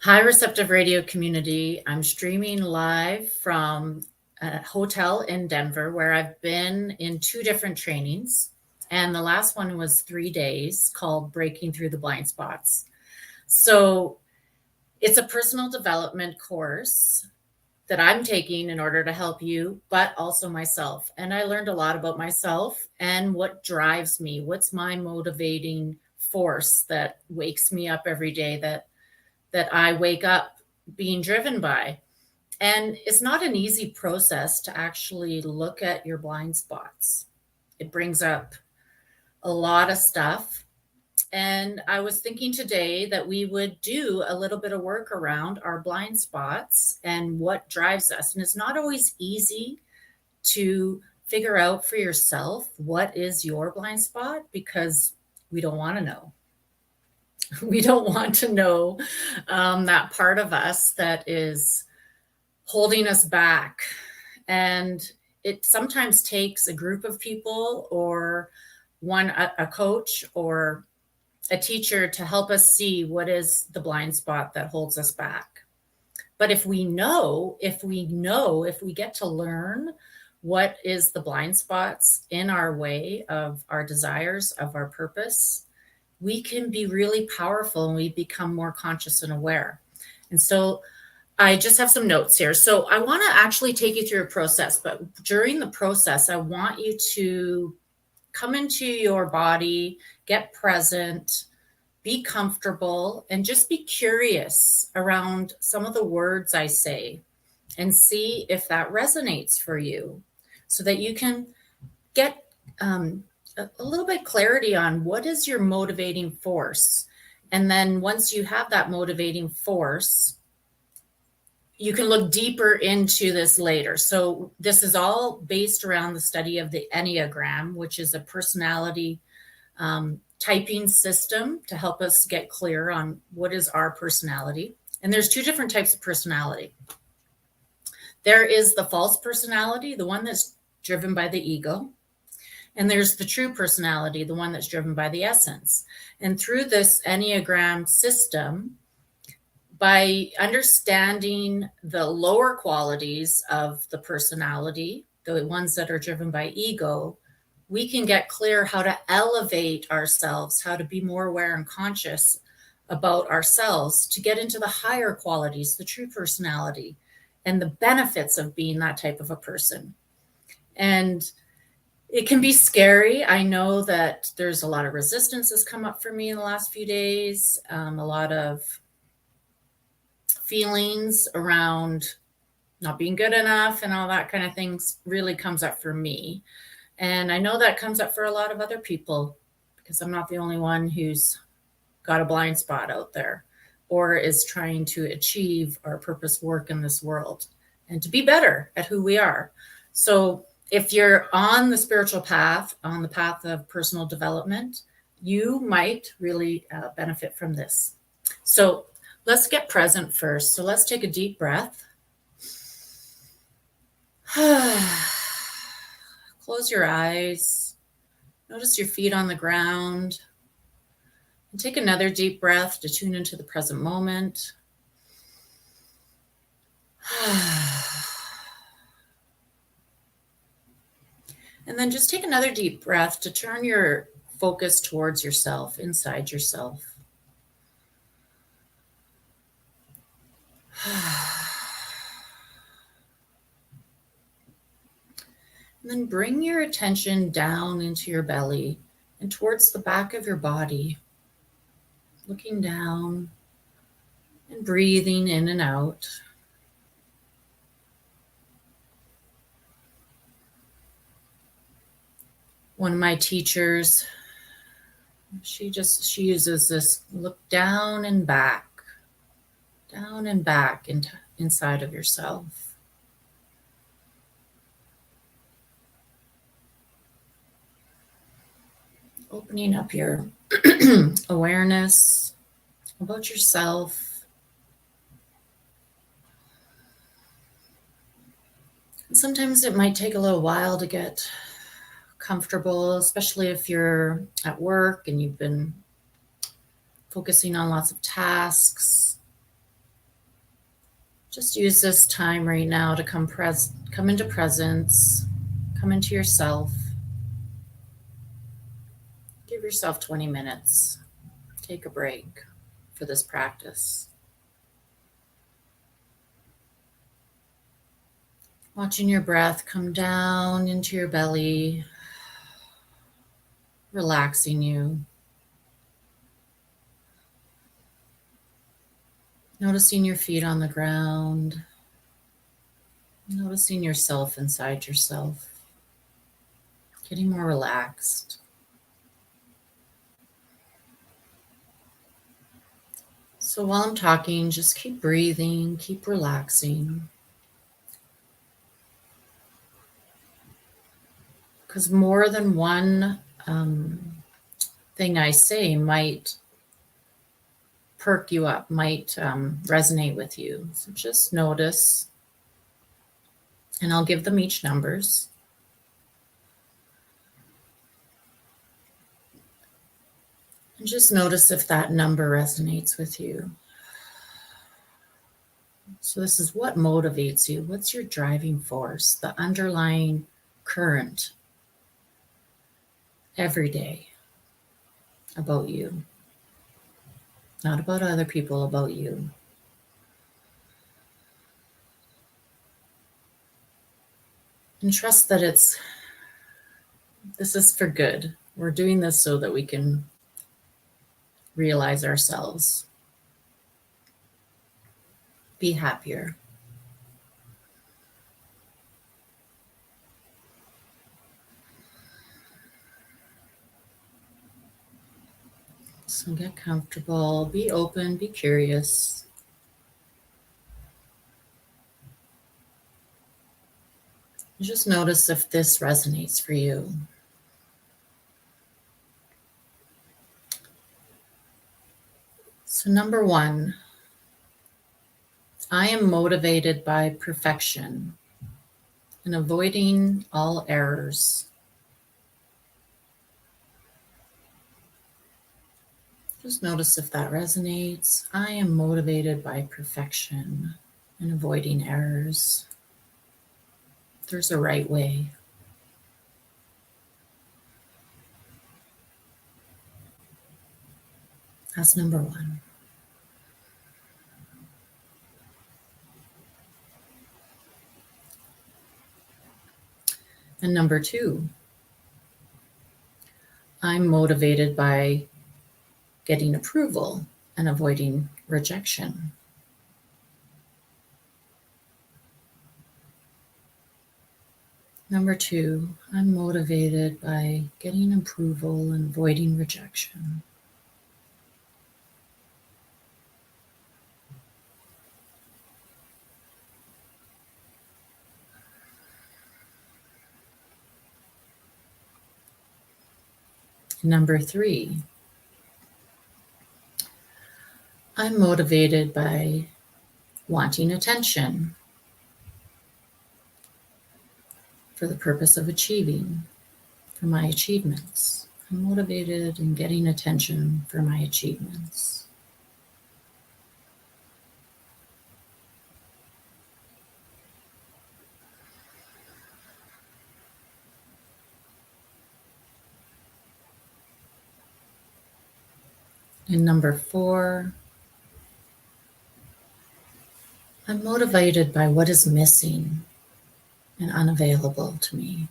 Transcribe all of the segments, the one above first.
Hi, Receptive Radio community. I'm streaming live from a hotel in Denver where I've been in 2 different trainings. And the last one was 3 days called Breaking Through the Blind Spots. So it's a personal development course that I'm taking in order to help you, but also myself. And I learned a lot about myself and what drives me. What's my motivating force that wakes me up every day, that I wake up being driven by. And it's not an easy process to actually look at your blind spots. It brings up a lot of stuff. And I was thinking today that we would do a little bit of work around our blind spots and what drives us. And it's not always easy to figure out for yourself what is your blind spot because we don't want to know. We don't want to know that part of us that is holding us back. And it sometimes takes a group of people or a coach or a teacher to help us see what is the blind spot that holds us back. But if we get to learn what is the blind spots in our way of our desires, of our purpose, we can be really powerful and we become more conscious and aware. And so I just have some notes here. So I want to actually take you through a process, but during the process, I want you to come into your body, get present, be comfortable, and just be curious around some of the words I say and see if that resonates for you so that you can get a little bit clarity on what is your motivating force. And then once you have that motivating force, you can look deeper into this later. So this is all based around the study of the Enneagram, which is a personality typing system to help us get clear on what is our personality. And there's 2 different types of personality. There is the false personality, the one that's driven by the ego. And there's the true personality, the one that's driven by the essence. And through this Enneagram system, by understanding the lower qualities of the personality, the ones that are driven by ego, we can get clear how to elevate ourselves, how to be more aware and conscious about ourselves to get into the higher qualities, the true personality, and the benefits of being that type of a person. And it can be scary. I know that there's a lot of resistance that's come up for me in the last few days, a lot of feelings around not being good enough and all that kind of things really comes up for me. And I know that comes up for a lot of other people because I'm not the only one who's got a blind spot out there or is trying to achieve our purpose work in this world and to be better at who we are. So if you're on the spiritual path, on the path of personal development, you might really benefit from this. So let's get present first. So let's take a deep breath. Close your eyes. Notice your feet on the ground. And take another deep breath to tune into the present moment. And then just take another deep breath to turn your focus towards yourself, inside yourself. And then bring your attention down into your belly and towards the back of your body, looking down and breathing in and out. One of my teachers, she uses this look down and back inside of yourself. Opening up your awareness about yourself. And sometimes it might take a little while to get comfortable, especially if you're at work and you've been focusing on lots of tasks. Just use this time right now to come into presence, come into yourself. Give yourself 20 minutes. Take a break for this practice. Watching your breath come down into your belly, relaxing you. Noticing your feet on the ground. Noticing yourself inside yourself. Getting more relaxed. So while I'm talking, just keep breathing, keep relaxing. Because more than one thing I say might perk you up, might resonate with you. So just notice, and I'll give them each numbers. And just notice if that number resonates with you. So this is what motivates you. What's your driving force, the underlying current every day about you? Not about other people, about you. And trust that this is for good. We're doing this so that we can realize ourselves. Be happier. So get comfortable, be open, be curious. Just notice if this resonates for you. So number 1, I am motivated by perfection and avoiding all errors. Just notice if that resonates. I am motivated by perfection and avoiding errors. There's a right way. That's number 1. And number 2, I'm motivated by getting approval and avoiding rejection. Number 2, I'm motivated by getting approval and avoiding rejection. Number 3, I'm motivated by wanting attention for the purpose of achieving, for my achievements. I'm motivated in getting attention for my achievements. And number 4, I'm motivated by what is missing and unavailable to me.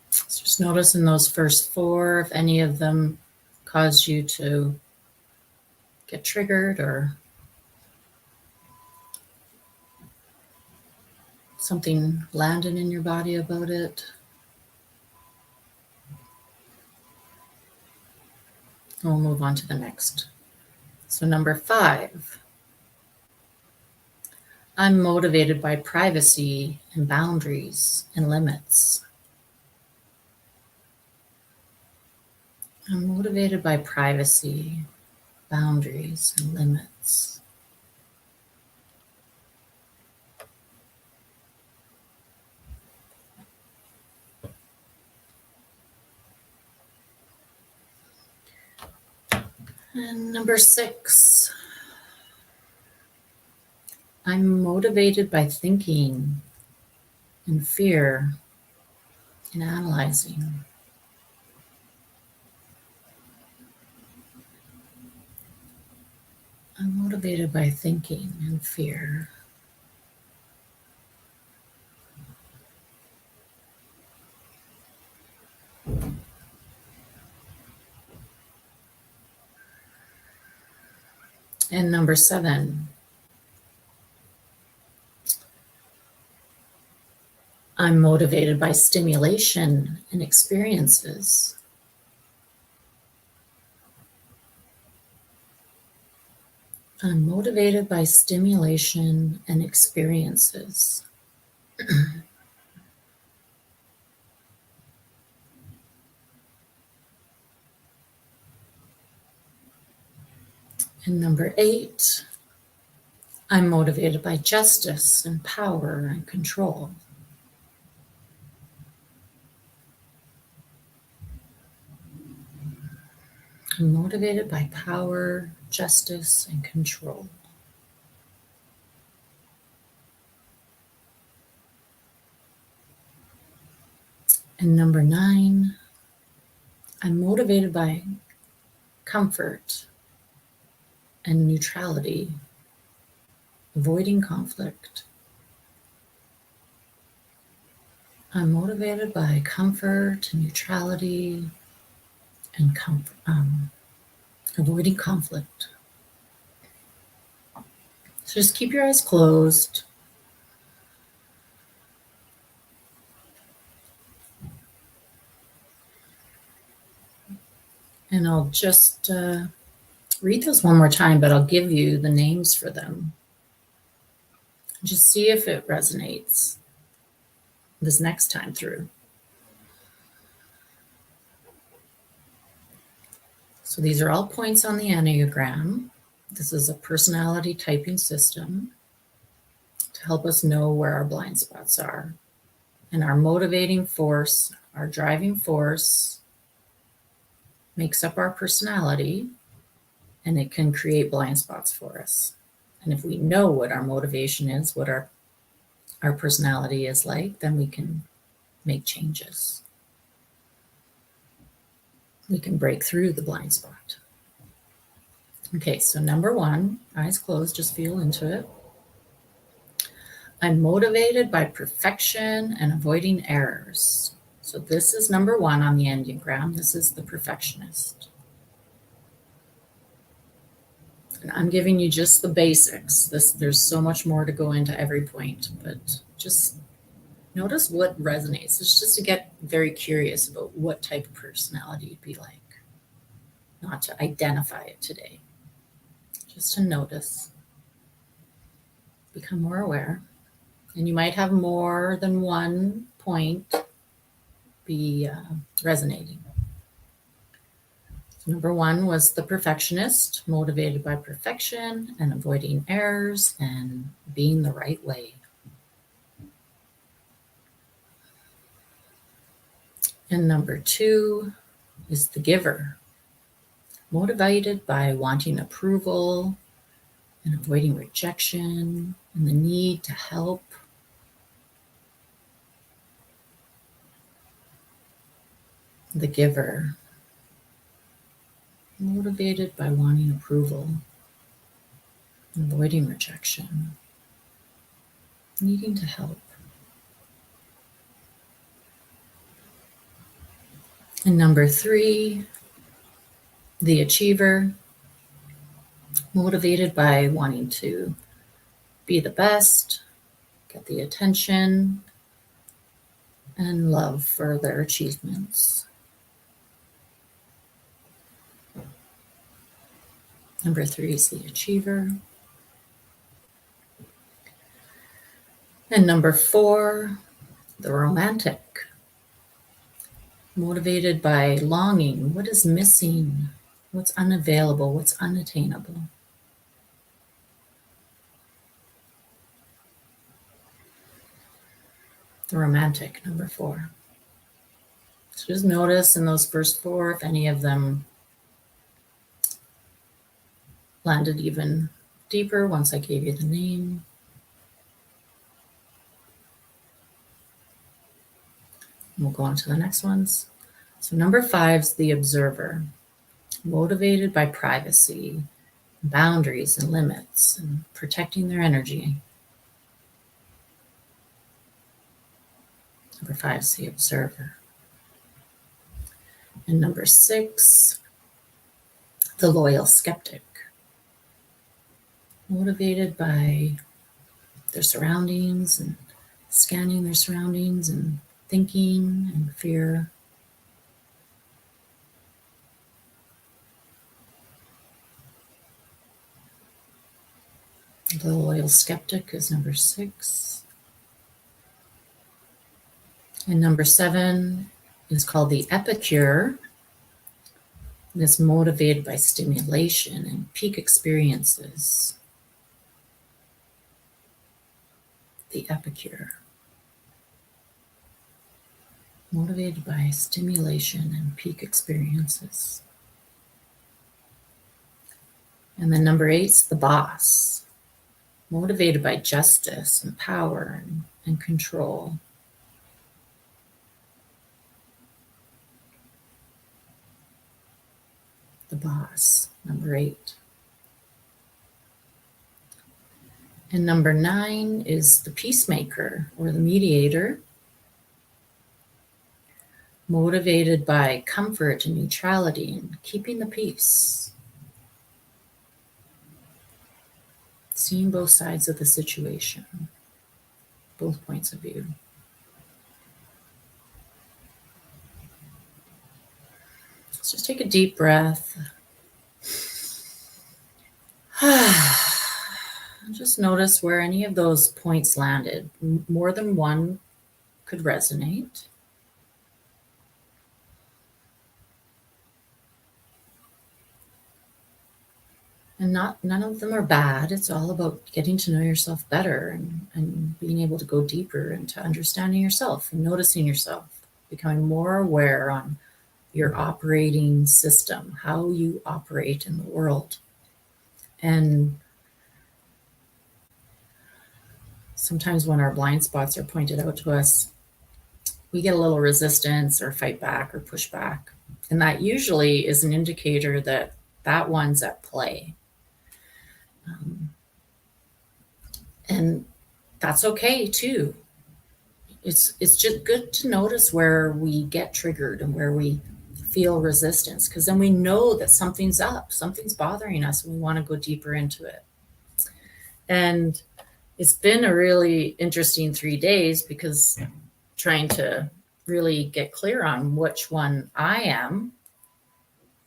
So just notice in those first 4, if any of them cause you to get triggered or something landed in your body about it. We'll move on to the next. So number 5, I'm motivated by privacy and boundaries and limits. I'm motivated by privacy, boundaries, and limits. And number 6, I'm motivated by thinking and fear and analyzing. I'm motivated by thinking and fear. And number 7, I'm motivated by stimulation and experiences. I'm motivated by stimulation and experiences. And number 8, I'm motivated by justice and power and control. I'm motivated by power, justice, and control. And number 9, I'm motivated by comfort and neutrality, avoiding conflict. I'm motivated by comfort and neutrality and avoiding conflict. So just keep your eyes closed. And I'll just read those one more time, but I'll give you the names for them. Just see if it resonates this next time through. So these are all points on the Enneagram. This is a personality typing system to help us know where our blind spots are. And our motivating force, our driving force, makes up our personality, and it can create blind spots for us. And if we know what our motivation is, what our personality is like, then we can make changes. We can break through the blind spot. Okay, so number 1, eyes closed, just feel into it. I'm motivated by perfection and avoiding errors. So this is number 1 on the Enneagram. This is the perfectionist. And I'm giving you just the basics. There's so much more to go into every point, but just notice what resonates. It's just to get very curious about what type of personality you'd be like, not to identify it today, just to notice, become more aware. And you might have more than one point be resonating. So number 1 was the perfectionist, motivated by perfection and avoiding errors and being the right way. And number 2 is the giver, motivated by wanting approval and avoiding rejection and the need to help. The giver, motivated by wanting approval, avoiding rejection, needing to help. And number 3, the achiever, motivated by wanting to be the best, get the attention, and love for their achievements. Number 3 is the achiever. And number 4, the romantic, motivated by longing. What is missing? What's unavailable? What's unattainable? The romantic, number 4. So just notice in those first 4 if any of them landed even deeper once I gave you the name. We'll go on to the next ones. So number 5 is the observer, motivated by privacy, boundaries and limits, and protecting their energy. Number 5 is the observer. And number 6, the loyal skeptic, motivated by their surroundings and scanning their surroundings and thinking and fear. The loyal skeptic is number 6. And number 7 is called the epicure. And it's motivated by stimulation and peak experiences. The epicure. Motivated by stimulation and peak experiences. And then number 8 is the boss. Motivated by justice and power and control. The boss, number 8. And number 9 is the peacemaker or the mediator, motivated by comfort and neutrality and keeping the peace. Seeing both sides of the situation, both points of view. Let's just take a deep breath. Just notice where any of those points landed. More than one could resonate. And none of them are bad. It's all about getting to know yourself better and being able to go deeper into understanding yourself and noticing yourself, becoming more aware on your operating system, how you operate in the world. And sometimes when our blind spots are pointed out to us, we get a little resistance or fight back or push back. And that usually is an indicator that that one's at play. And that's okay too. It's just good to notice where we get triggered and where we feel resistance, because then we know that something's up, something's bothering us, and we want to go deeper into it. And it's been a really interesting 3 days because trying to really get clear on which one I am.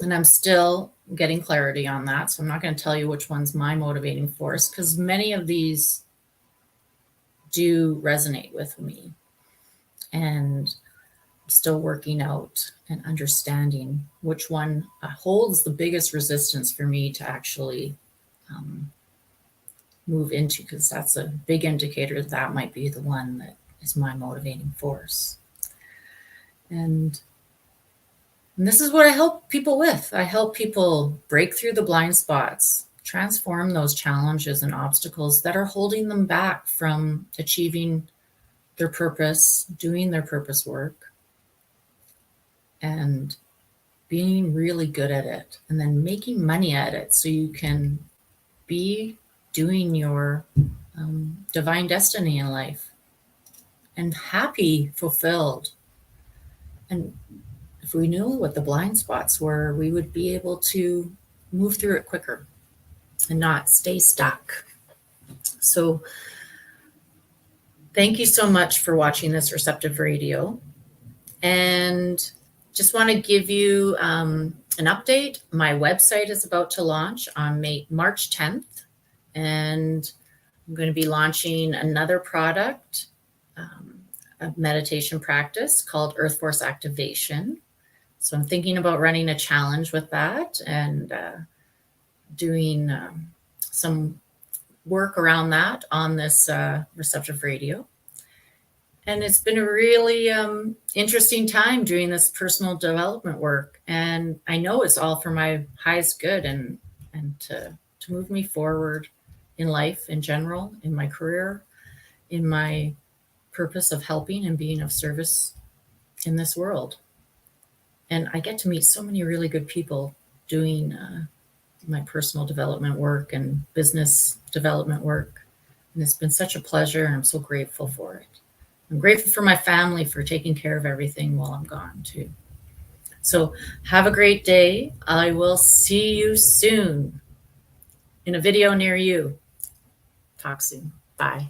And I'm still getting clarity on that. So I'm not going to tell you which one's my motivating force, because many of these do resonate with me. And I'm still working out and understanding which one holds the biggest resistance for me to actually move into, because that's a big indicator that might be the one that is my motivating force. And this is what I help people with. I help people break through the blind spots, transform those challenges and obstacles that are holding them back from achieving their purpose, doing their purpose work, and being really good at it, and then making money at it so you can be doing your divine destiny in life and happy, fulfilled. And if we knew what the blind spots were, we would be able to move through it quicker and not stay stuck. So thank you so much for watching this Receptive Radio. And just want to give you an update. My website is about to launch on March 10th. And I'm going to be launching another product, a meditation practice called Earth Force Activation. So I'm thinking about running a challenge with that and doing some work around that on this Receptive Radio. And it's been a really interesting time doing this personal development work. And I know it's all for my highest good and to to move me forward in life in general, in my career, in my purpose of helping and being of service in this world. And I get to meet so many really good people doing my personal development work and business development work. And it's been such a pleasure, and I'm so grateful for it. I'm grateful for my family for taking care of everything while I'm gone, too. So have a great day. I will see you soon in a video near you. Talk soon. Bye.